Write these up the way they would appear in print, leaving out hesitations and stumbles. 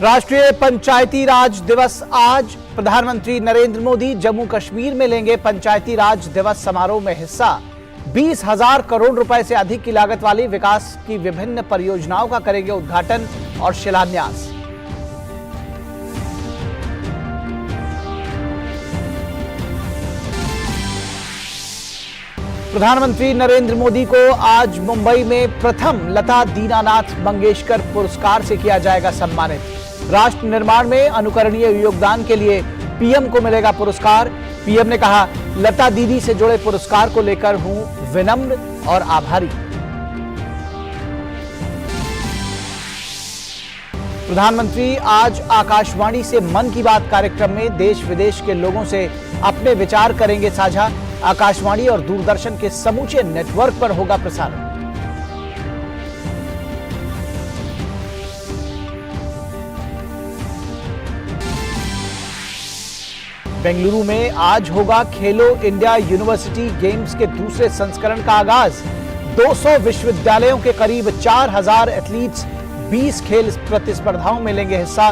राष्ट्रीय पंचायती राज दिवस आज। प्रधानमंत्री नरेंद्र मोदी जम्मू कश्मीर में लेंगे पंचायती राज दिवस समारोह में हिस्सा। 20,000 करोड़ रुपए से अधिक की लागत वाली विकास की विभिन्न परियोजनाओं का करेंगे उद्घाटन और शिलान्यास। प्रधानमंत्री नरेंद्र मोदी को आज मुंबई में प्रथम लता दीनानाथ मंगेशकर पुरस्कार से किया जाएगा सम्मानित। राष्ट्र निर्माण में अनुकरणीय योगदान के लिए पीएम को मिलेगा पुरस्कार। पीएम ने कहा, लता दीदी से जुड़े पुरस्कार को लेकर हूं विनम्र और आभारी। प्रधानमंत्री आज आकाशवाणी से मन की बात कार्यक्रम में देश विदेश के लोगों से अपने विचार करेंगे साझा। आकाशवाणी और दूरदर्शन के समूचे नेटवर्क पर होगा प्रसारण। बेंगलुरु में आज होगा खेलो इंडिया यूनिवर्सिटी गेम्स के दूसरे संस्करण का आगाज। 200 विश्वविद्यालयों के करीब 4,000 एथलीट्स 20 खेल प्रतिस्पर्धाओं में लेंगे हिस्सा।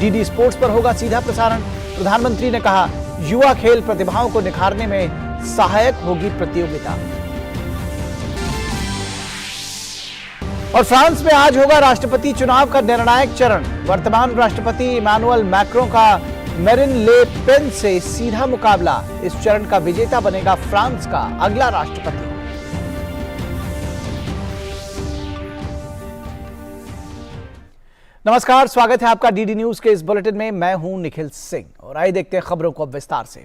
डीडी स्पोर्ट्स पर होगा सीधा प्रसारण। प्रधानमंत्री ने कहा, युवा खेल प्रतिभाओं को निखारने में सहायक होगी प्रतियोगिता। और फ्रांस में आज होगा राष्ट्रपति चुनाव का निर्णायक चरण। वर्तमान राष्ट्रपति इमैनुअल मैक्रों का मेरिन ले पेन से सीधा मुकाबला। इस चरण का विजेता बनेगा फ्रांस का अगला राष्ट्रपति। नमस्कार, स्वागत है आपका डीडी न्यूज के इस बुलेटिन में। मैं हूं निखिल सिंह और आइए देखते हैं खबरों को विस्तार से।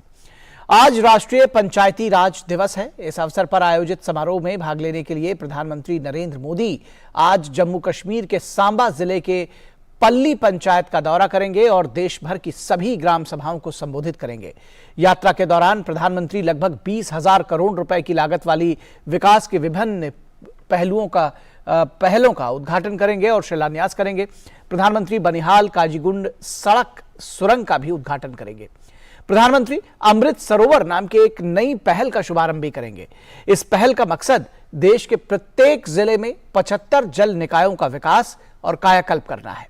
आज राष्ट्रीय पंचायती राज दिवस है। इस अवसर पर आयोजित समारोह में भाग लेने के लिए प्रधानमंत्री नरेंद्र मोदी आज जम्मू कश्मीर के सांबा जिले के पल्ली पंचायत का दौरा करेंगे और देश भर की सभी ग्राम सभाओं को संबोधित करेंगे। यात्रा के दौरान प्रधानमंत्री लगभग 20,000 करोड़ रुपए की लागत वाली विकास के विभिन्न पहलों का उद्घाटन करेंगे और शिलान्यास करेंगे। प्रधानमंत्री बनिहाल काजीगुंड सड़क सुरंग का भी उद्घाटन करेंगे। प्रधानमंत्री अमृत सरोवर नाम के एक नई पहल का शुभारंभ भी करेंगे। इस पहल का मकसद देश के प्रत्येक जिले में 75 जल निकायों का विकास और कायाकल्प करना है।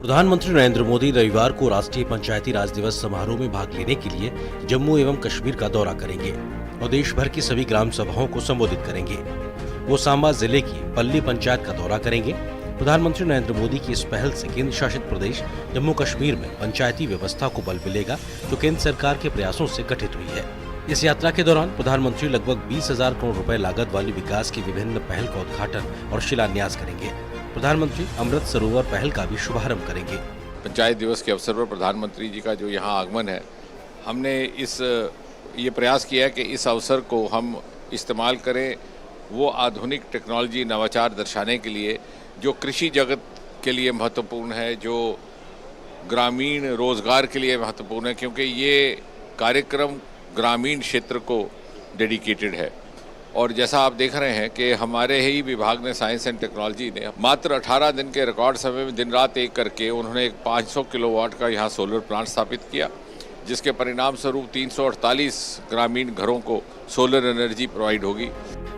प्रधानमंत्री नरेंद्र मोदी रविवार को राष्ट्रीय पंचायती राज दिवस समारोह में भाग लेने के लिए जम्मू एवं कश्मीर का दौरा करेंगे और देश भर की सभी ग्राम सभाओं को संबोधित करेंगे। वो सांबा जिले की पल्ली पंचायत का दौरा करेंगे। प्रधानमंत्री नरेंद्र मोदी की इस पहल से केंद्र शासित प्रदेश जम्मू कश्मीर में पंचायती व्यवस्था को बल मिलेगा, जो केंद्र सरकार के प्रयासों से गठित हुई है। इस यात्रा के दौरान प्रधानमंत्री लगभग 20,000 करोड़ रुपए लागत वाली विकास की विभिन्न पहल का उद्घाटन और शिलान्यास करेंगे। प्रधानमंत्री अमृत सरोवर पहल का भी शुभारंभ करेंगे। पंचायत दिवस के अवसर पर प्रधानमंत्री जी का जो यहाँ आगमन है, हमने ये प्रयास किया है कि इस अवसर को हम इस्तेमाल करें वो आधुनिक टेक्नोलॉजी नवाचार दर्शाने के लिए जो कृषि जगत के लिए महत्वपूर्ण है, जो ग्रामीण रोजगार के लिए महत्वपूर्ण है, क्योंकि ये कार्यक्रम ग्रामीण क्षेत्र को डेडिकेटेड है। और जैसा आप देख रहे हैं कि हमारे ही विभाग ने साइंस एंड टेक्नोलॉजी ने मात्र 18 दिन के रिकॉर्ड समय में दिन रात एक करके उन्होंने एक 500 किलोवाट का यहाँ सोलर प्लांट स्थापित किया, जिसके परिणाम स्वरूप 348 ग्रामीण घरों को सोलर एनर्जी प्रोवाइड होगी।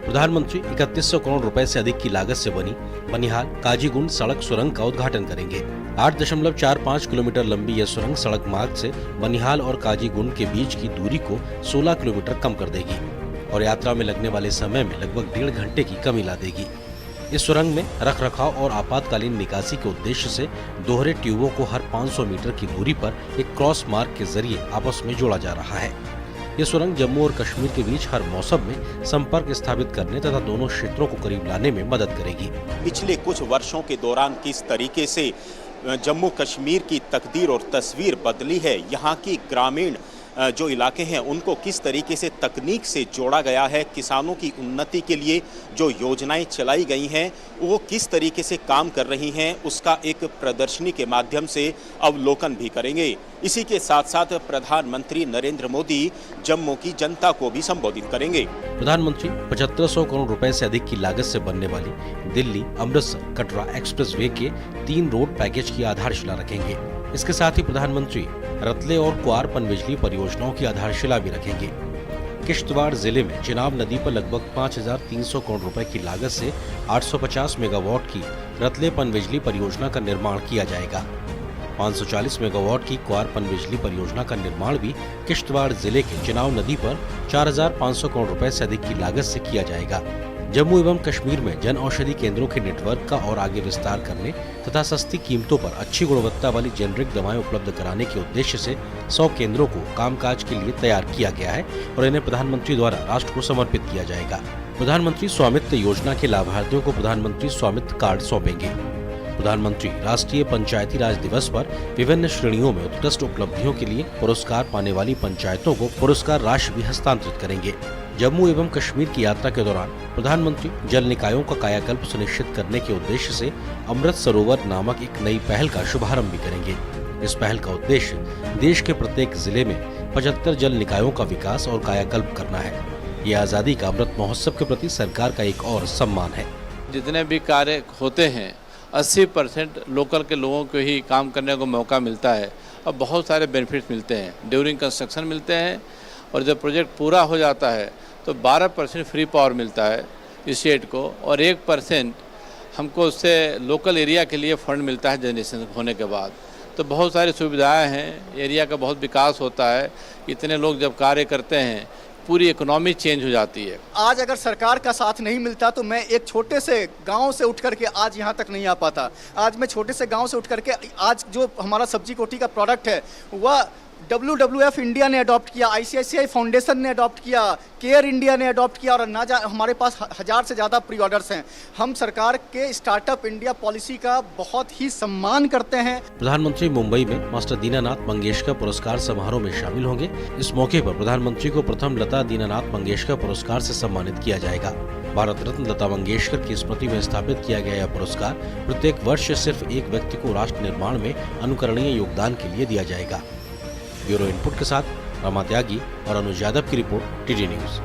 प्रधानमंत्री 3100 करोड़ रुपए से अधिक की लागत से बनी बनिहाल काजीगुंड सड़क सुरंग का उद्घाटन करेंगे। 8.45 किलोमीटर लंबी यह सुरंग सड़क मार्ग से बनिहाल और काजीगुंड के बीच की दूरी को 16 किलोमीटर कम कर देगी और यात्रा में लगने वाले समय में लगभग 1.5 घंटे की कमी ला देगी। इस सुरंग में रखरखाव और आपातकालीन निकासी के उद्देश्य से दोहरे ट्यूबों को हर 500 मीटर की दूरी पर एक क्रॉस मार्ग के जरिए आपस में जोड़ा जा रहा है। ये सुरंग जम्मू और कश्मीर के बीच हर मौसम में संपर्क स्थापित करने तथा दोनों क्षेत्रों को करीब लाने में मदद करेगी। पिछले कुछ वर्षों के दौरान किस तरीके से जम्मू कश्मीर की तकदीर और तस्वीर बदली है, यहाँ की ग्रामीण जो इलाके हैं उनको किस तरीके से तकनीक से जोड़ा गया है, किसानों की उन्नति के लिए जो योजनाएं चलाई गई हैं वो किस तरीके से काम कर रही हैं, उसका एक प्रदर्शनी के माध्यम से अवलोकन भी करेंगे। इसी के साथ साथ प्रधानमंत्री नरेंद्र मोदी जम्मू की जनता को भी संबोधित करेंगे। प्रधानमंत्री 7500 करोड़ रुपए से अधिक की लागत से बनने वाली दिल्ली अमृतसर कटरा एक्सप्रेसवे के 3 रोड पैकेज की आधारशिला रखेंगे। इसके साथ ही प्रधानमंत्री रतले और क्वार पनबिजली परियोजनाओं की आधारशिला भी रखेंगे। किश्तवाड़ जिले में चिनाब नदी पर लगभग 5,300 करोड़ रुपए की लागत से 850 मेगावाट की रतले पनबिजली परियोजना का निर्माण किया जाएगा। 540 मेगावाट की क्वार पनबिजली परियोजना का निर्माण भी किश्तवाड़ जिले के चिनाब नदी पर 4,500 करोड़ रुपए से अधिक की लागत से किया जाएगा। जम्मू एवं कश्मीर में जन औषधि केंद्रों के नेटवर्क का और आगे विस्तार करने तथा सस्ती कीमतों पर अच्छी गुणवत्ता वाली जेनरिक दवाएं उपलब्ध कराने के उद्देश्य से 100 केंद्रों को कामकाज के लिए तैयार किया गया है और इन्हें प्रधानमंत्री द्वारा राष्ट्र को समर्पित किया जाएगा। प्रधानमंत्री स्वामित्व योजना के लाभार्थियों को प्रधानमंत्री स्वामित्व कार्ड सौंपेंगे। प्रधानमंत्री राष्ट्रीय पंचायती राज दिवस पर विभिन्न श्रेणियों में उत्कृष्ट उपलब्धियों के लिए पुरस्कार पाने वाली पंचायतों को पुरस्कार राशि भी हस्तांतरित करेंगे। जम्मू एवं कश्मीर की यात्रा के दौरान प्रधानमंत्री जल निकायों का कायाकल्प सुनिश्चित करने के उद्देश्य से अमृत सरोवर नामक एक नई पहल का शुभारंभ भी करेंगे। इस पहल का उद्देश्य देश के प्रत्येक जिले में 75 जल निकायों का विकास और कायाकल्प करना है। ये आजादी का अमृत महोत्सव के प्रति सरकार का एक और सम्मान है। जितने भी कार्य होते हैं 80% लोकल के लोगों को ही काम करने को मौका मिलता है और बहुत सारे बेनिफिट्स मिलते हैं। ड्यूरिंग कंस्ट्रक्शन मिलते हैं और जब प्रोजेक्ट पूरा हो जाता है तो 12% फ्री पावर मिलता है स्टेट को और 1% हमको उससे लोकल एरिया के लिए फंड मिलता है जनरेशन होने के बाद। तो बहुत सारी सुविधाएं हैं, एरिया का बहुत विकास होता है। इतने लोग जब कार्य करते हैं पूरी इकोनॉमी चेंज हो जाती है। आज अगर सरकार का साथ नहीं मिलता तो मैं एक छोटे से गांव से उठ करके आज यहाँ तक नहीं आ पाता। आज मैं छोटे से गांव से उठ करके आज जो हमारा सब्जी कोटी का प्रोडक्ट है वह WWF इंडिया ने अडॉप्ट किया, ICICI फाउंडेशन ने अडॉप्ट किया, केयर इंडिया ने अडॉप्ट किया और हमारे पास 1000 से ज़्यादा प्री ऑर्डर्स हैं। हम सरकार के स्टार्टअप इंडिया पॉलिसी का बहुत ही सम्मान करते हैं। प्रधानमंत्री मुंबई में मास्टर दीनानाथ मंगेशकर पुरस्कार समारोह में शामिल होंगे। इस मौके पर प्रधानमंत्री को प्रथम लता दीनानाथ मंगेशकर पुरस्कार से सम्मानित किया जाएगा। भारत रत्न लता मंगेशकर की स्मृति में स्थापित किया गया यह पुरस्कार प्रत्येक वर्ष सिर्फ एक व्यक्ति को राष्ट्र निर्माण में अनुकरणीय योगदान के लिए दिया जाएगा। ब्यूरो इनपुट के साथ रमा त्यागी और अनुज यादव की रिपोर्ट, टीडी न्यूज।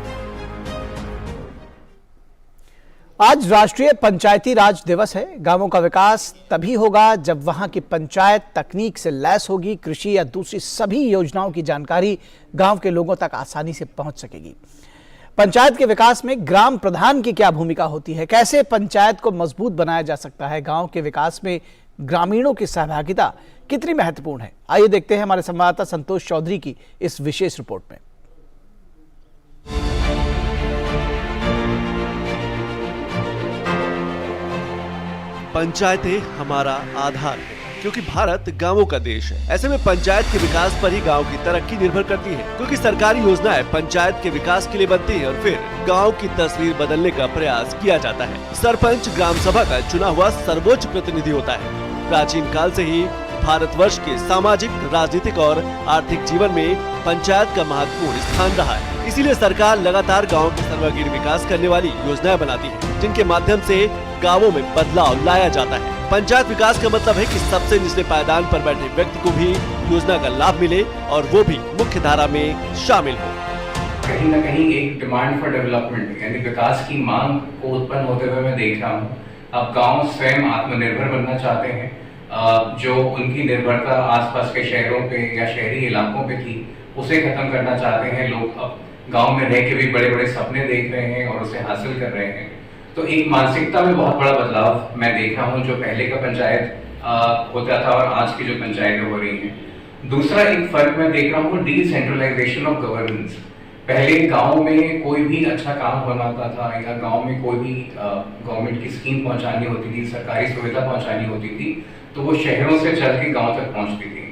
आज राष्ट्रीय पंचायती राज दिवस है। गांवों का विकास तभी होगा जब वहां की पंचायत तकनीक से लैस होगी। कृषि या दूसरी सभी योजनाओं की जानकारी गांव के लोगों तक आसानी से पहुंच सकेगी। पंचायत के विकास में ग्राम प्रधान की क्या भूमिका होती है, कैसे पंचायत को मजबूत बनाया जा सकता है, गांव के विकास में ग्रामीणों की सहभागिता कितनी महत्वपूर्ण है, आइए देखते हैं हमारे संवाददाता संतोष चौधरी की इस विशेष रिपोर्ट में। पंचायतें हमारा आधार है क्योंकि भारत गांवों का देश है। ऐसे में पंचायत के विकास पर ही गांव की तरक्की निर्भर करती है, क्योंकि सरकारी योजनाएं पंचायत के विकास के लिए बनती है और फिर गांव की तस्वीर बदलने का प्रयास किया जाता है। सरपंच ग्राम सभा का चुना हुआ सर्वोच्च प्रतिनिधि होता है। प्राचीन काल से ही भारतवर्ष के सामाजिक, राजनीतिक और आर्थिक जीवन में पंचायत का महत्वपूर्ण स्थान रहा है। इसीलिए सरकार लगातार गाँव के सर्वांगीण विकास करने वाली योजनाएं बनाती है, जिनके माध्यम से गाँवों में बदलाव लाया जाता है। पंचायत विकास का मतलब है कि सबसे निचले पायदान पर बैठे व्यक्ति को भी योजना का लाभ मिले और वो भी मुख्य धारा में शामिल हो। कहीं न कहीं एक डिमांड फॉर डेवलपमेंट यानी विकास की मांग को उत्पन्न होते हुए मैं देख रहा हूँ। अब गांव स्वयं आत्मनिर्भर बनना चाहते हैं। जो उनकी निर्भरता आसपास के शहरों पे या शहरी इलाकों पे थी उसे खत्म करना चाहते हैं। लोग अब गांव में रह के भी बड़े बड़े सपने देख रहे हैं और उसे हासिल कर रहे हैं। तो एक मानसिकता में बहुत बड़ा बदलाव मैं देख रहा हूँ, जो पहले का पंचायत होता था और आज की जो पंचायतें हो रही हैं। दूसरा एक फर्क मैं देख रहा हूँ डिसेंट्रलाइजेशन ऑफ गवर्नेंस। पहले गांव में कोई भी अच्छा काम बनाता था या गांव में कोई भी गवर्नमेंट की स्कीम पहुंचानी होती थी, सरकारी सुविधा पहुंचानी होती थी, तो वो शहरों से चल के गांव तक पहुंचती थी।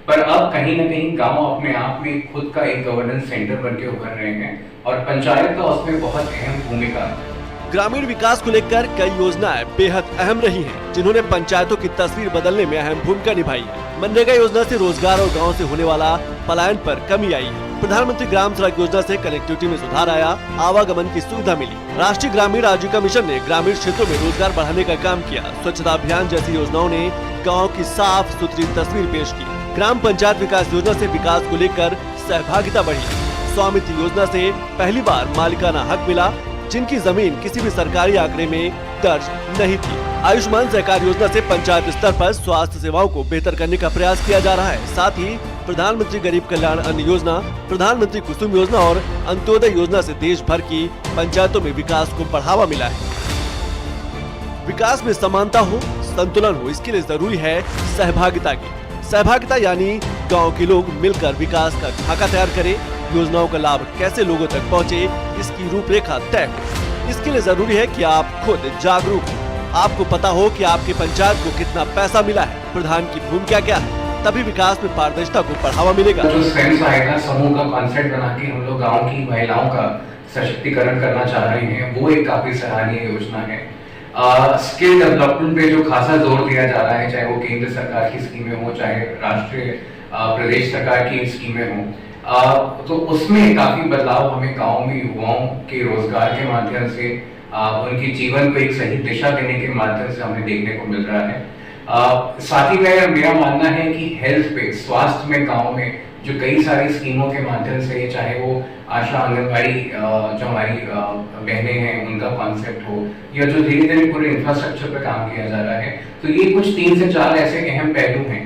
पर अब कहीं ना कहीं गांव अपने आप में खुद का एक गवर्नेंस सेंटर बनके उभर रहे हैं और पंचायत का उसमें बहुत अहम भूमिका है। ग्रामीण विकास को लेकर कई योजनाएं बेहद अहम रही हैं, जिन्होंने पंचायतों की तस्वीर बदलने में अहम भूमिका निभाई है। मनरेगा योजना से रोजगार और गांव से होने वाला पलायन पर कमी आई है। प्रधानमंत्री ग्राम सड़क योजना से कनेक्टिविटी में सुधार आया, आवागमन की सुविधा मिली। राष्ट्रीय ग्रामीण आजीविका मिशन ने ग्रामीण क्षेत्रों में रोजगार बढ़ाने का काम किया। स्वच्छता अभियान जैसी योजनाओं ने गाँव की साफ सुथरी तस्वीर पेश की। ग्राम पंचायत विकास योजना से विकास को लेकर सहभागिता बढ़ी। स्वामित्व योजना से पहली बार मालिकाना हक मिला, जिनकी जमीन किसी भी सरकारी आंकड़े में दर्ज नहीं थी। आयुष्मान सहकार योजना से पंचायत स्तर पर स्वास्थ्य सेवाओं को बेहतर करने का प्रयास किया जा रहा है। साथ ही प्रधानमंत्री गरीब कल्याण अन्न योजना, प्रधानमंत्री कुसुम योजना और अंत्योदय योजना से देश भर की पंचायतों में विकास को बढ़ावा मिला है। विकास में समानता हो, संतुलन हो, इसके लिए जरूरी है सहभागिता की। सहभागिता यानी गांव के लोग मिलकर विकास का खाका तैयार करें, योजनाओं का लाभ कैसे लोगों तक पहुंचे, इसकी रूपरेखा तय हो। इसके लिए जरूरी है कि आप खुद जागरूक हो, आपको पता हो कि आपके पंचायत को कितना पैसा मिला है, प्रधान की भूमिका क्या है, तभी विकास में पारदर्शिता को बढ़ावा मिलेगा। जो स्वयं सहायता समूह का कॉन्सेप्ट बना के हम लोग गाँव की महिलाओं का सशक्तिकरण करना चाह रहे हैं, वो एक काफी सराहनीय योजना है। स्किल डेवलपमेंट पे जो खासा जोर दिया जा रहा है, चाहे वो केंद्र सरकार की स्कीमें हो, चाहे राष्ट्रीय प्रदेश सरकार की स्कीमें हो, तो उसमें काफी बदलाव हमें गांव में युवाओं के रोजगार के माध्यम से, उनके जीवन को एक सही दिशा देने के माध्यम से हमें देखने को मिल रहा है। साथ ही में मेरा मानना है कि हेल्थ पे, स्वास्थ्य में गाँव में जो कई सारी स्कीमों के माध्यम से, चाहे वो आशा आंगनबाड़ी जो हमारी बहनें हैं उनका कॉन्सेप्ट हो, या जो धीरे धीरे पूरे इंफ्रास्ट्रक्चर पर काम किया जा रहा है, तो ये कुछ 3 से 4 ऐसे अहम पहलू हैं,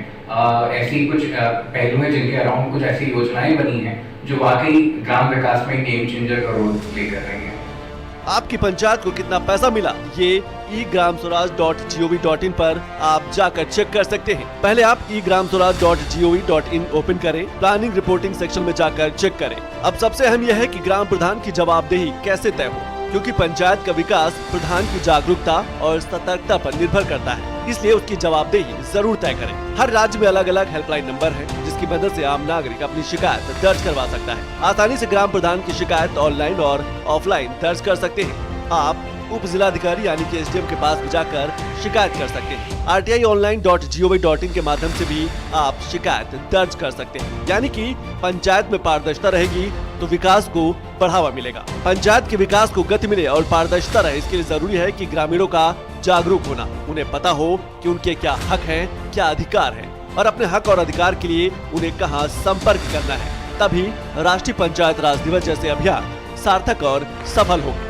ऐसी कुछ पहलू हैं जिनके अराउंड कुछ ऐसी योजनाएं बनी हैं जो वाकई ग्राम विकास में गेम चेंजर का रोल प्ले कर रही हैं। आपकी पंचायत को कितना पैसा मिला, ये eGramSwaraj.gov.in पर आप जाकर चेक कर सकते हैं। पहले आप eGramSwaraj.gov.in ओपन करें, प्लानिंग रिपोर्टिंग सेक्शन में जाकर चेक करें। अब सबसे अहम यह है कि ग्राम प्रधान की जवाबदेही कैसे तय हो, क्योंकि पंचायत का विकास प्रधान की जागरूकता और सतर्कता पर निर्भर करता है, इसलिए उसकी जवाबदेही जरूर तय करें। हर राज्य में अलग अलग हेल्पलाइन नंबर है, जिसकी मदद से आम नागरिक अपनी शिकायत दर्ज करवा सकता है। आसानी से ग्राम प्रधान की शिकायत ऑनलाइन और ऑफलाइन दर्ज कर सकते हैं। आप उप जिलाधिकारी यानी कि SDM के पास भी जाकर शिकायत कर सकते हैं। RTIonline.gov.in के माध्यम से भी आप शिकायत दर्ज कर सकते हैं। यानी कि पंचायत में पारदर्शिता रहेगी तो विकास को बढ़ावा मिलेगा। पंचायत के विकास को गति मिले और पारदर्शिता रहे, इसके लिए जरूरी है कि ग्रामीणों का जागरूक होना, उन्हें पता हो कि उनके क्या हक हैं, क्या अधिकार हैं, और अपने हक और अधिकार के लिए उन्हें कहां संपर्क करना है। तभी राष्ट्रीय पंचायत राज दिवस जैसे अभियान सार्थक और सफल होंगे।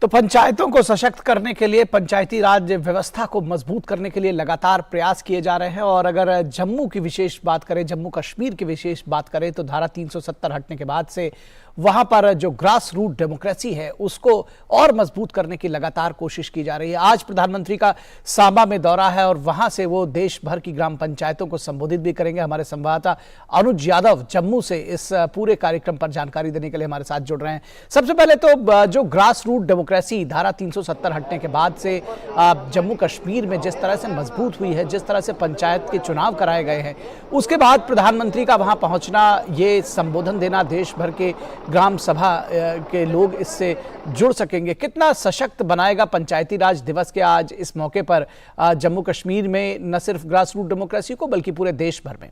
तो पंचायतों को सशक्त करने के लिए, पंचायती राज व्यवस्था को मजबूत करने के लिए लगातार प्रयास किए जा रहे हैं। और अगर जम्मू की विशेष बात करें, जम्मू कश्मीर की विशेष बात करें, तो धारा 370 हटने के बाद से वहां पर जो ग्रास रूट डेमोक्रेसी है उसको और मजबूत करने की लगातार कोशिश की जा रही है। आज प्रधानमंत्री का सांबा में दौरा है और वहां से वो देश भर की ग्राम पंचायतों को संबोधित भी करेंगे। हमारे संवाददाता अनुज यादव जम्मू से इस पूरे कार्यक्रम पर जानकारी देने के लिए हमारे साथ जुड़ रहे हैं। सबसे पहले तो जो ग्रास रूट डेमोक्रेसी धारा 370 हटने के बाद से जम्मू कश्मीर में जिस तरह से मजबूत हुई है, जिस तरह से पंचायत के चुनाव कराए गए हैं, उसके बाद प्रधानमंत्री का वहां पहुंचना, ये संबोधन देना, देश भर के ग्राम सभा के लोग इससे जुड़ सकेंगे, कितना सशक्त बनाएगा पंचायती राज दिवस के आज इस मौके पर जम्मू कश्मीर में न सिर्फ ग्रास रूट डेमोक्रेसी को बल्कि पूरे देश भर में?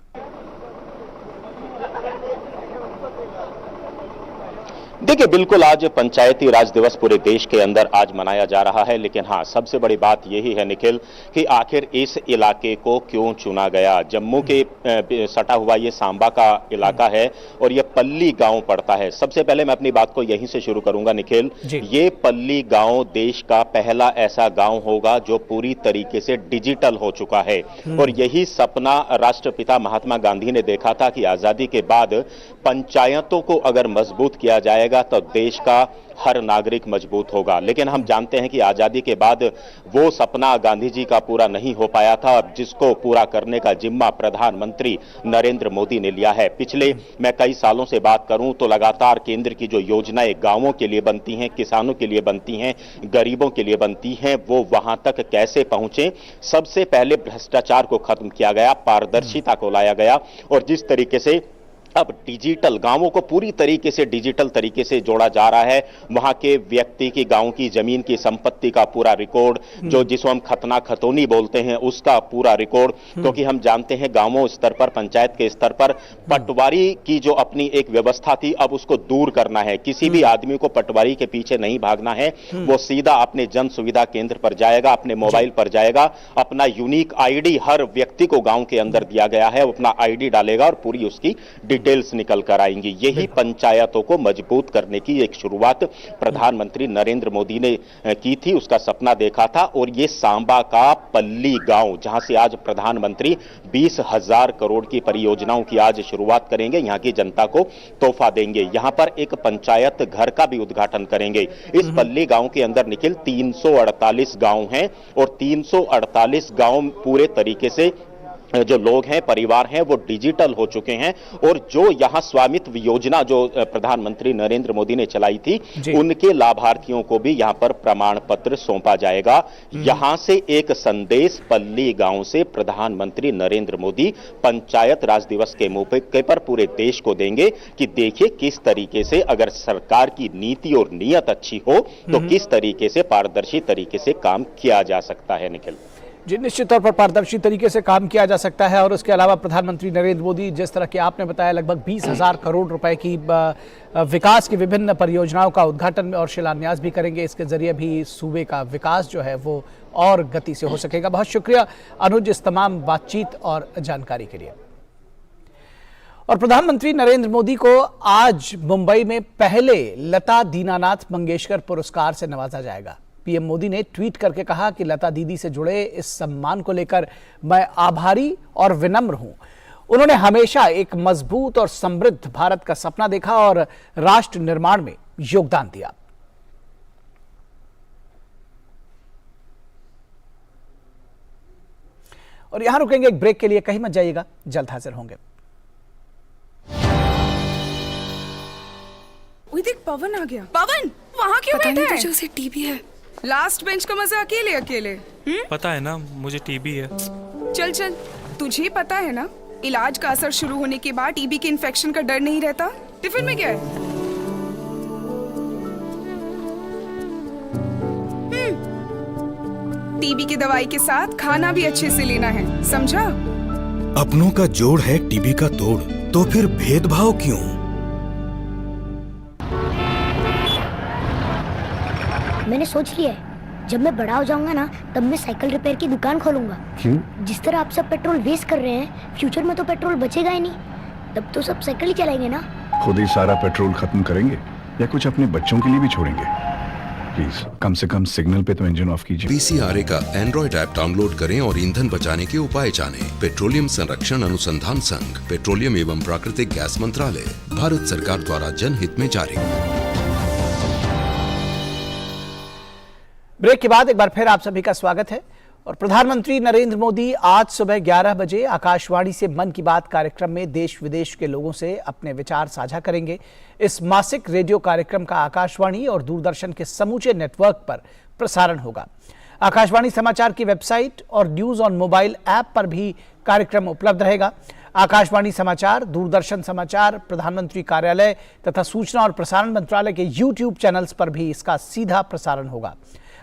देखिए, बिल्कुल आज पंचायती राज दिवस पूरे देश के अंदर आज मनाया जा रहा है, लेकिन हाँ, सबसे बड़ी बात यही है निखिल कि आखिर इस इलाके को क्यों चुना गया। जम्मू के सटा हुआ ये सांबा का इलाका है और ये पल्ली गांव पड़ता है। सबसे पहले मैं अपनी बात को यहीं से शुरू करूंगा निखिल। ये पल्ली गांव देश का पहला ऐसा गांव होगा जो पूरी तरीके से डिजिटल हो चुका है, और यही सपना राष्ट्रपिता महात्मा गांधी ने देखा था कि आजादी के बाद पंचायतों को अगर मजबूत किया जाएगा तो देश का हर नागरिक मजबूत होगा। लेकिन हम जानते हैं कि आजादी के बाद वो सपना गांधी जी का पूरा नहीं हो पाया था, जिसको पूरा करने का जिम्मा प्रधानमंत्री नरेंद्र मोदी ने लिया है। पिछले मैं कई सालों से बात करूं तो लगातार केंद्र की जो योजनाएं गांवों के लिए बनती हैं, किसानों के लिए बनती हैं, गरीबों के लिए बनती हैं, वो वहां तक कैसे पहुंचे। सबसे पहले भ्रष्टाचार को खत्म किया गया, पारदर्शिता को लाया गया, और जिस तरीके से अब डिजिटल गांवों को पूरी तरीके से डिजिटल तरीके से जोड़ा जा रहा है, वहां के व्यक्ति की, गांव की जमीन की संपत्ति का पूरा रिकॉर्ड, जो जिसको हम खतना खतौनी बोलते हैं, उसका पूरा रिकॉर्ड, क्योंकि हम जानते हैं गांवों स्तर पर, पंचायत के स्तर पर पटवारी की जो अपनी एक व्यवस्था थी, अब उसको दूर करना है। किसी भी आदमी को पटवारी के पीछे नहीं भागना है, वो सीधा अपने जन सुविधा केंद्र पर जाएगा, अपने मोबाइल पर जाएगा, अपना यूनिक आईडी हर व्यक्ति को गांव के अंदर दिया गया है, वो अपना आईडी डालेगा और पूरी उसकी डिटेल्स निकल कर आएंगी। यही पंचायतों को मजबूत करने की एक शुरुआत प्रधानमंत्री नरेंद्र मोदी ने की थी, उसका सपना देखा था। और ये सांबा का पल्ली गांव, जहां से आज प्रधानमंत्री 20,000 करोड़ की परियोजनाओं की आज शुरुआत करेंगे, यहां की जनता को तोहफा देंगे। यहां पर एक पंचायत घर का भी उद्घाटन करेंगे। इस पल्ली गांव के अंदर निखिल 348 गांव हैं और 348 गांव पूरे तरीके से जो लोग हैं, परिवार हैं, वो डिजिटल हो चुके हैं। और जो यहां स्वामित्व योजना जो प्रधानमंत्री नरेंद्र मोदी ने चलाई थी, उनके लाभार्थियों को भी यहां पर प्रमाण पत्र सौंपा जाएगा। यहां से एक संदेश पल्ली गांव से प्रधानमंत्री नरेंद्र मोदी पंचायत राज दिवस के मौके पर पूरे देश को देंगे कि देखिए किस तरीके से अगर सरकार की नीति और नीयत अच्छी हो तो किस तरीके से पारदर्शी तरीके से काम किया जा सकता है। निखिल जी, निश्चित तौर पर पारदर्शी तरीके से काम किया जा सकता है। और उसके अलावा प्रधानमंत्री नरेंद्र मोदी, जिस तरह की आपने बताया, लगभग 20,000 करोड़ रुपए की विकास की विभिन्न परियोजनाओं का उद्घाटन और शिलान्यास भी करेंगे। इसके जरिए भी सूबे का विकास जो है वो और गति से हो सकेगा। बहुत शुक्रिया अनुज इस तमाम बातचीत और जानकारी के लिए। और प्रधानमंत्री नरेंद्र मोदी को आज मुंबई में पहले लता दीनानाथ मंगेशकर पुरस्कार से नवाजा जाएगा। पीएम मोदी ने ट्वीट करके कहा कि लता दीदी से जुड़े इस सम्मान को लेकर मैं आभारी और विनम्र हूं। उन्होंने हमेशा एक मजबूत और समृद्ध भारत का सपना देखा और राष्ट्र निर्माण में योगदान दिया। और यहां रुकेंगे एक ब्रेक के लिए, कहीं मत जाइएगा, जल्द हाजिर होंगे। देख पवन आ गया। पवन वहाँ क्यों बैठा है? तुझे उसे टीबी है। लास्ट बेंच का मजा अकेले अकेले। पता है ना मुझे टीबी है। चल चल, तुझे पता है ना इलाज का असर शुरू होने के बाद टीबी के इन्फेक्शन का डर नहीं रहता। टिफिन में क्या है? टीबी की दवाई के साथ खाना भी अच्छे से लेना है, समझा? अपनों का जोड़ है टीबी का तोड़, तो फिर भेदभाव क्यों? मैंने सोच लिया है, जब मैं बड़ा हो जाऊंगा ना, तब मैं साइकिल रिपेयर की दुकान खोलूंगा। क्यों? जिस तरह आप सब पेट्रोल वेस्ट कर रहे हैं, फ्यूचर में तो पेट्रोल बचेगा ही नहीं। तब तो सब साइकिल ही चलाएंगे ना। खुद ही सारा पेट्रोल खत्म करेंगे या कुछ अपने बच्चों के लिए भी छोड़ेंगे? प्लीज कम से कम सिग्नल पे तो इंजन ऑफ कीजिए। पीसीआरए का एंड्रॉइड ऐप डाउनलोड करें और ईंधन बचाने के उपाय जानें। पेट्रोलियम संरक्षण अनुसंधान संघ, पेट्रोलियम एवं प्राकृतिक गैस मंत्रालय, भारत सरकार द्वारा जनहित में जारी। ब्रेक के बाद एक बार फिर आप सभी का स्वागत है। और प्रधानमंत्री नरेंद्र मोदी आज सुबह 11 बजे आकाशवाणी से मन की बात कार्यक्रम में देश विदेश के लोगों से अपने विचार साझा करेंगे। इस मासिक रेडियो कार्यक्रम का आकाशवाणी और दूरदर्शन के समूचे नेटवर्क पर प्रसारण होगा। आकाशवाणी समाचार की वेबसाइट और न्यूज ऑन मोबाइल ऐप पर भी कार्यक्रम उपलब्ध रहेगा। आकाशवाणी समाचार, दूरदर्शन समाचार, प्रधानमंत्री कार्यालय तथा सूचना और प्रसारण मंत्रालय के YouTube चैनल्स पर भी इसका सीधा प्रसारण होगा।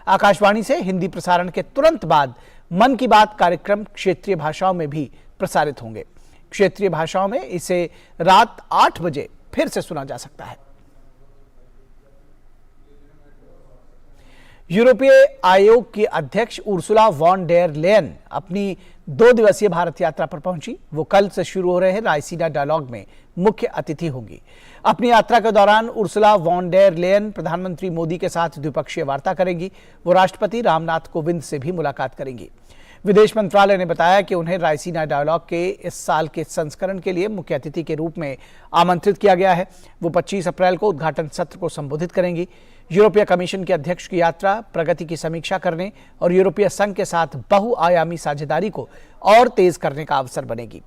आकाशवाणी से हिंदी प्रसारण के तुरंत बाद मन की बात कार्यक्रम क्षेत्रीय भाषाओं में भी प्रसारित होंगे। क्षेत्रीय भाषाओं में इसे रात 8 बजे फिर से सुना जा सकता है। यूरोपीय आयोग की अध्यक्ष उर्सुला वॉन डेर लेयन अपनी 2 दिवसीय भारत यात्रा पर पहुंची। वो कल से शुरू हो रहे रायसीना डायलॉग में मुख्य अतिथि होंगी। अपनी यात्रा के दौरान उर्सुला वॉन डेर लेयन प्रधानमंत्री मोदी के साथ द्विपक्षीय वार्ता करेंगी। वो राष्ट्रपति रामनाथ कोविंद से भी मुलाकात करेंगी। विदेश मंत्रालय ने बताया कि उन्हें रायसीना डायलॉग के इस साल के संस्करण के लिए मुख्य अतिथि के रूप में आमंत्रित किया गया है। वो 25 अप्रैल को उद्घाटन सत्र को संबोधित करेंगी। यूरोपीय कमीशन के अध्यक्ष की यात्रा प्रगति की समीक्षा करने और यूरोपीय संघ के साथ बहुआयामी साझेदारी को और तेज करने का अवसर बनेगी।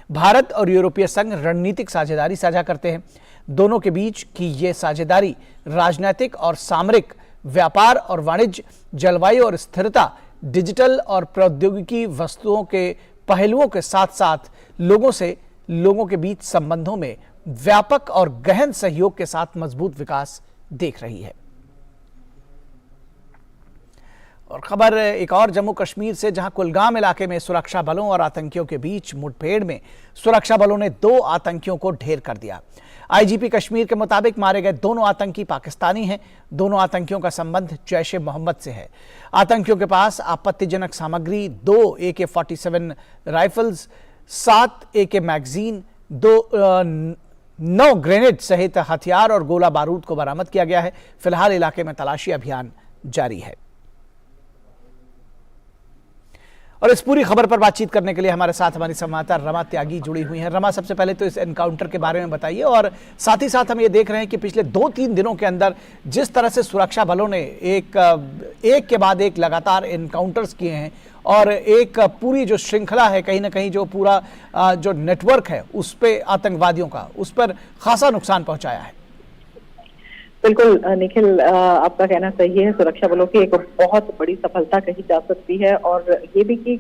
भारत और यूरोपीय संघ रणनीतिक साझेदारी साझा करते हैं। दोनों के बीच की ये साझेदारी राजनीतिक और सामरिक, व्यापार और वाणिज्य, जलवायु और स्थिरता, डिजिटल और प्रौद्योगिकी वस्तुओं के पहलुओं के साथ साथ लोगों के बीच संबंधों में व्यापक और गहन सहयोग के साथ मजबूत विकास देख रही है। और खबर एक और जम्मू कश्मीर से, जहां कुलगाम इलाके में सुरक्षा बलों और आतंकियों के बीच मुठभेड़ में सुरक्षा बलों ने 2 आतंकियों को ढेर कर दिया। आईजीपी कश्मीर के मुताबिक मारे गए दोनों आतंकी पाकिस्तानी हैं। दोनों आतंकियों का संबंध जैश-ए-मोहम्मद से है। आतंकियों के पास आपत्तिजनक सामग्री, 2 AK-47 rifles, 7 AK magazine, 2 9 grenade सहित हथियार और गोला बारूद को बरामद किया गया है। फिलहाल इलाके में तलाशी अभियान जारी है। और इस पूरी खबर पर बातचीत करने के लिए हमारे साथ हमारी संवाददाता रमा त्यागी जुड़ी हुई हैं। रमा, सबसे पहले तो इस एनकाउंटर के बारे में बताइए, और साथ ही साथ हम ये देख रहे हैं कि पिछले 2-3 दिनों के अंदर जिस तरह से सुरक्षा बलों ने एक के बाद एक लगातार एनकाउंटर्स किए हैं और एक पूरी जो श्रृंखला है, कहीं ना कहीं जो पूरा जो नेटवर्क है उस पे आतंकवादियों का, उस पर खासा नुकसान पहुंचाया है। बिल्कुल निखिल, आपका कहना सही है। सुरक्षा बलों की एक बहुत बड़ी सफलता कही जा सकती है, और ये भी कि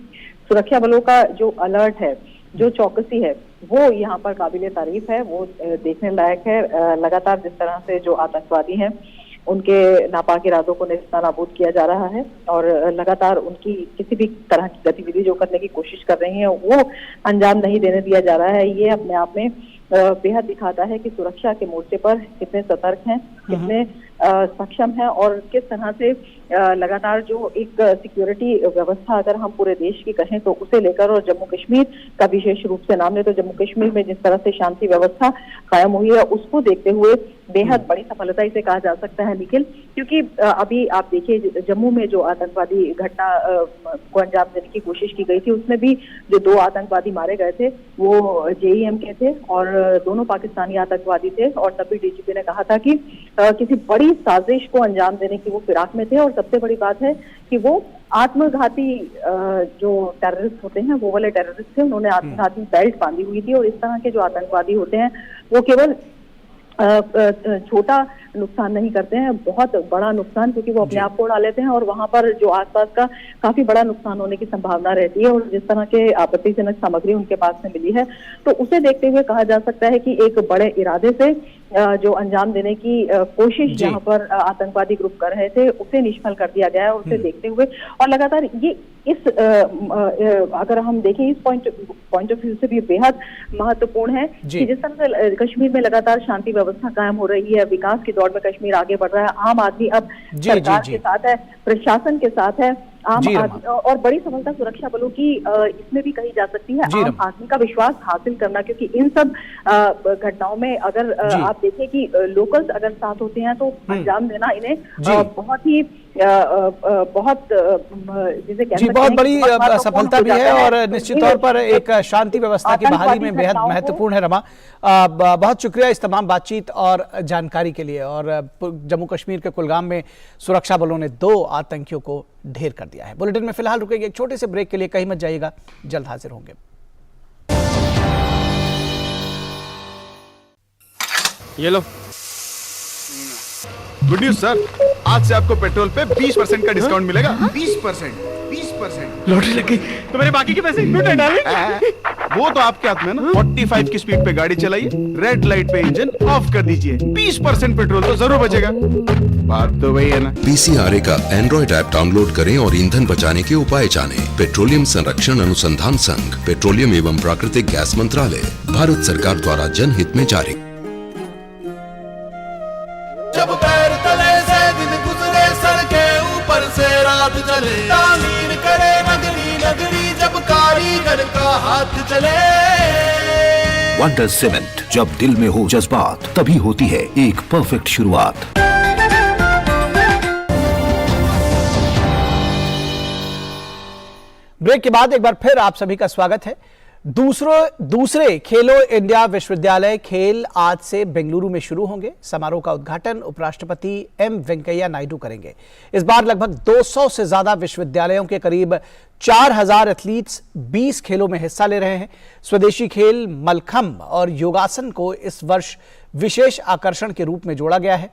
सुरक्षा बलों का जो अलर्ट है, जो चौकसी है, वो यहाँ पर काबिले तारीफ है, वो देखने लायक है। लगातार जिस तरह से जो आतंकवादी हैं उनके नापाक इरादों को नेस्तनाबूद किया जा रहा है, और लगातार उनकी किसी भी तरह की गतिविधि जो करने की कोशिश कर रही है वो अंजाम नहीं देने दिया जा रहा है। ये अपने आप में बेहद दिखाता है कि सुरक्षा के मोर्चे पर कितने सतर्क हैं, कितने सक्षम हैं, और किस तरह से लगातार जो एक सिक्योरिटी व्यवस्था अगर हम पूरे देश की कहें तो उसे लेकर, और जम्मू कश्मीर का विशेष रूप से नाम ले तो जम्मू कश्मीर में जिस तरह से शांति व्यवस्था कायम हुई है उसको देखते हुए बेहद बड़ी सफलता इसे कहा जा सकता है निखिल। क्योंकि अभी आप देखिए जम्मू में जो आतंकवादी घटना को अंजाम देने की कोशिश की गई थी, उसमें भी जो 2 आतंकवादी मारे गए थे वो JEM के थे और दोनों पाकिस्तानी आतंकवादी थे, और तभी DGP ने कहा था कि किसी बड़ी साजिश को अंजाम देने की वो फिराक में थे। और सबसे बड़ी बात है कि वो आत्मघाती जो टेररिस्ट होते हैं वो वाले टेररिस्ट थे, उन्होंने आत्मघाती बेल्ट बांधी हुई थी। और इस तरह के जो आतंकवादी होते हैं वो केवल छोटा नुकसान नहीं करते हैं, बहुत बड़ा नुकसान, क्योंकि वो अपने आप को उड़ा लेते हैं और वहां पर जो आसपास का काफी बड़ा नुकसान होने की संभावना रहती है। और जिस तरह के आपत्तिजनक सामग्री उनके पास में मिली है तो उसे देखते हुए कहा जा सकता है कि एक बड़े इरादे से जो अंजाम देने की कोशिश जहां पर आतंकवादी ग्रुप कर रहे थे उसे निष्फल कर दिया गया है। उसे देखते हुए और लगातार ये इस अगर हम देखें इस पॉइंट ऑफ व्यू से भी बेहद महत्वपूर्ण है कि जिस तरह से कश्मीर में लगातार शांति व्यवस्था कायम हो रही है, विकास की दौड़ में कश्मीर आगे बढ़ रहा है, आम आदमी अब सरकार के साथ है, प्रशासन के साथ है, आम आदमी, और बड़ी सफलता सुरक्षा बलों की इसमें भी कही जा सकती है आम आदमी का विश्वास हासिल करना। क्योंकि इन सब घटनाओं में अगर आप देखें कि लोकल्स अगर साथ होते हैं तो अंजाम देना इन्हें बहुत ही बहुत जिसे बहुत बड़ी सफलता भी है, और निश्चित तौर पर एक शांति व्यवस्था की बहाली में बेहद महत्वपूर्ण है। रमा, बहुत शुक्रिया इस तमाम बातचीत और जानकारी के लिए। और जम्मू कश्मीर के कुलगाम में सुरक्षा बलों ने 2 आतंकियों को ढेर कर दिया है। बुलेटिन में फिलहाल रुकेंगे एक छोटे से ब्रेक के लिए, कहीं मत जाइएगा, जल्द हाजिर होंगे। ये लो गुड न्यूज सर, आज से आपको पेट्रोल पे 20% का डिस्काउंट मिलेगा। 20% लॉटरी लग गई। तो मेरे बाकी के पैसे लूटे डाले। वो तो आपके हाथ में ना। 45 की स्पीड पे गाड़ी चलाइए, रेड लाइट पे इंजन ऑफ कर दीजिए, 20% पेट्रोल तो जरूर बचेगा। बात तो वही है ना। PCRA का एंड्रॉइड ऐप डाउनलोड करें और ईंधन बचाने के उपाय जानें। पेट्रोलियम संरक्षण अनुसंधान संघ, पेट्रोलियम एवं प्राकृतिक गैस मंत्रालय, भारत सरकार द्वारा जनहित में जारी। जब पैर तले से दिन गुजरे, सड़कें ऊपर से रात चले, तामीर करे नगरी नगरी, जब कारीगर का हाथ चले। वंडर सीमेंट, जब दिल में हो जज्बात तभी होती है एक परफेक्ट शुरुआत। ब्रेक के बाद एक बार फिर आप सभी का स्वागत है। दूसरे खेलो इंडिया विश्वविद्यालय खेल आज से बेंगलुरु में शुरू होंगे। समारोह का उद्घाटन उपराष्ट्रपति M वेंकैया नायडू करेंगे। इस बार लगभग 200 से ज्यादा विश्वविद्यालयों के करीब 4000 एथलीट्स 20 खेलों में हिस्सा ले रहे हैं। स्वदेशी खेल मलखंब और योगासन को इस वर्ष विशेष आकर्षण के रूप में जोड़ा गया है।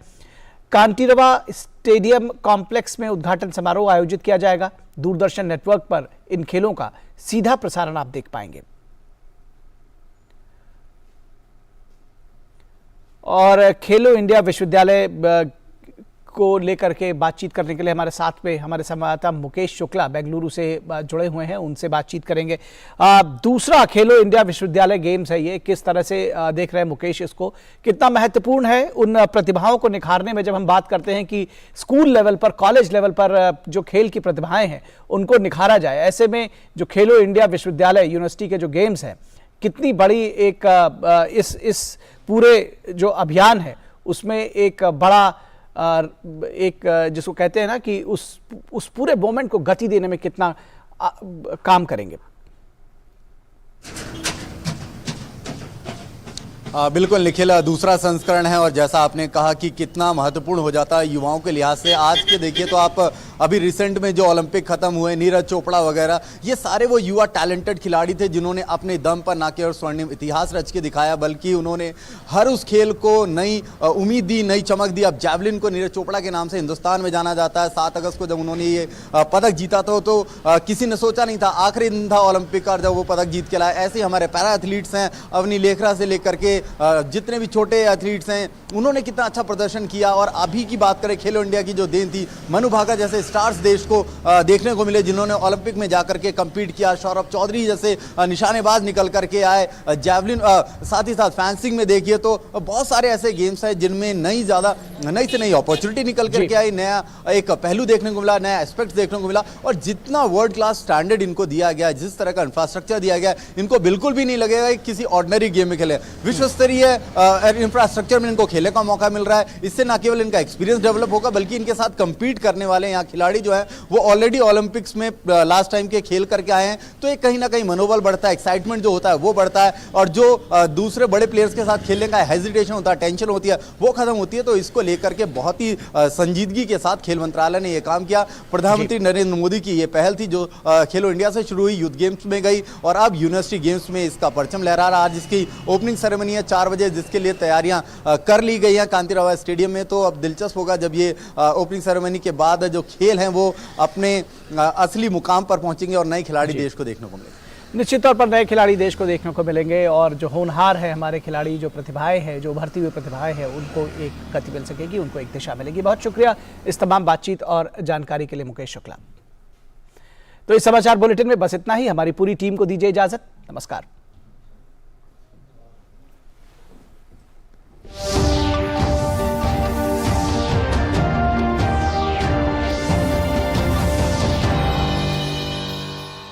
कांटीरवा स्टेडियम कॉम्प्लेक्स में उद्घाटन समारोह आयोजित किया जाएगा। दूरदर्शन नेटवर्क पर इन खेलों का सीधा प्रसारण आप देख पाएंगे। और खेलो इंडिया विश्वविद्यालय को लेकर के बातचीत करने के लिए हमारे साथ में हमारे संवाददाता मुकेश शुक्ला बेंगलुरु से जुड़े हुए हैं, उनसे बातचीत करेंगे। दूसरा खेलो इंडिया विश्वविद्यालय गेम्स है ये, किस तरह से देख रहे हैं मुकेश, इसको कितना महत्वपूर्ण है उन प्रतिभाओं को निखारने में? जब हम बात करते हैं कि स्कूल लेवल पर, कॉलेज लेवल पर जो खेल की प्रतिभाएं हैं उनको निखारा जाए, ऐसे में जो खेलो इंडिया विश्वविद्यालय यूनिवर्सिटी के जो गेम्स हैं कितनी बड़ी एक इस पूरे जो अभियान है उसमें एक बड़ा एक जिसको कहते हैं ना कि उस पूरे मोमेंट को गति देने में कितना काम करेंगे। बिल्कुल निखिल, दूसरा संस्करण है और जैसा आपने कहा कि कितना महत्वपूर्ण हो जाता है युवाओं के लिहाज से। आज के देखिए तो आप अभी रिसेंट में जो ओलंपिक खत्म हुए, नीरज चोपड़ा वगैरह, ये सारे वो युवा टैलेंटेड खिलाड़ी थे जिन्होंने अपने दम पर ना केवल स्वर्णिम इतिहास रच के दिखाया बल्कि उन्होंने हर उस खेल को नई उम्मीद दी, नई चमक दी। अब जैवलिन को नीरज चोपड़ा के नाम से हिंदुस्तान में जाना जाता है। 7 अगस्त को जब उन्होंने ये पदक जीता तो किसी ने सोचा नहीं था, आखिरी दिन था ओलंपिक का जब वो पदक जीत के लाए। ऐसे हमारे पैरा एथलीट्स हैं, अवनी लेखरा से लेकर के जितने भी छोटे एथलीट्स हैं, उन्होंने कितना अच्छा प्रदर्शन किया। और अभी की बात करें, खेलो इंडिया की जो देन थी, मनु भाकर जैसे स्टार्स देश को देखने को मिले जिन्होंने ओलंपिक में जाकर के कम्पीट किया। सौरभ चौधरी जैसे निशानेबाज निकल करके आए। जैवलिन, साथ ही साथ फैंसिंग में देखिए तो बहुत सारे ऐसे गेम्स हैं जिनमें नई से नई अपॉर्चुनिटी निकल करके आई, नया एक पहलू देखने को मिला, नया एस्पेक्ट देखने को मिला। और जितना वर्ल्ड क्लास स्टैंडर्ड इनको दिया गया, जिस तरह का इंफ्रास्ट्रक्चर दिया गया, इनको बिल्कुल भी नहीं लगेगा कि किसी ऑर्डिनरी गेम में खेले। विश्व स्तरीय इंफ्रास्ट्रक्चर में इनको खेलने का मौका मिल रहा है। इससे न केवल इनका एक्सपीरियंस डेवलप होगा बल्कि इनके साथ कंपीट करने वाले यहाँ खिलाड़ी जो है वो ऑलरेडी ओलंपिक्स में लास्ट टाइम के खेल करके आए हैं। तो एक कहीं ना कहीं मनोबल बढ़ता है, एक्साइटमेंट जो होता है वो बढ़ता है और जो दूसरे बड़े प्लेयर्स के साथ खेलने का हेजिटेशन होता है, टेंशन होती है, वो खत्म होती है। तो इसको लेकर के बहुत ही संजीदगी के साथ खेल मंत्रालय ने यह काम किया। प्रधानमंत्री नरेंद्र मोदी की ये पहल थी जो खेलो इंडिया से शुरू हुई, यूथ गेम्स में गई और अब यूनिवर्सिटी गेम्स में इसका परचम लहरा रहा। आज इसकी ओपनिंग सेरेमनी है 4 बजे, जिसके लिए तैयारियां कर ली गई हैं कांतिराव स्टेडियम में। तो अब दिलचस्प होगा जब ये ओपनिंग सेरेमनी के बाद जो खेल हैं वो अपने असली मुकाम पर पहुंचेंगे और नए खिलाड़ी देश को देखने को मिलेंगे। निश्चित तौर पर नए खिलाड़ी देश को देखने को मिलेंगे और जो होनहार है हमारे खिलाड़ी, जो प्रतिभाएं हैं, जो उभरती हुई प्रतिभाएं हैं, उनको एक गति मिल सकेगी, उनको एक दिशा मिलेगी। बहुत शुक्रिया इस तमाम बातचीत और जानकारी के लिए मुकेश शुक्ला। तो इस समाचार बुलेटिन में बस इतना ही। हमारी पूरी टीम को दीजिए इजाजत। नमस्कार।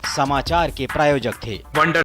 समाचार के प्रायोजक थे वंडर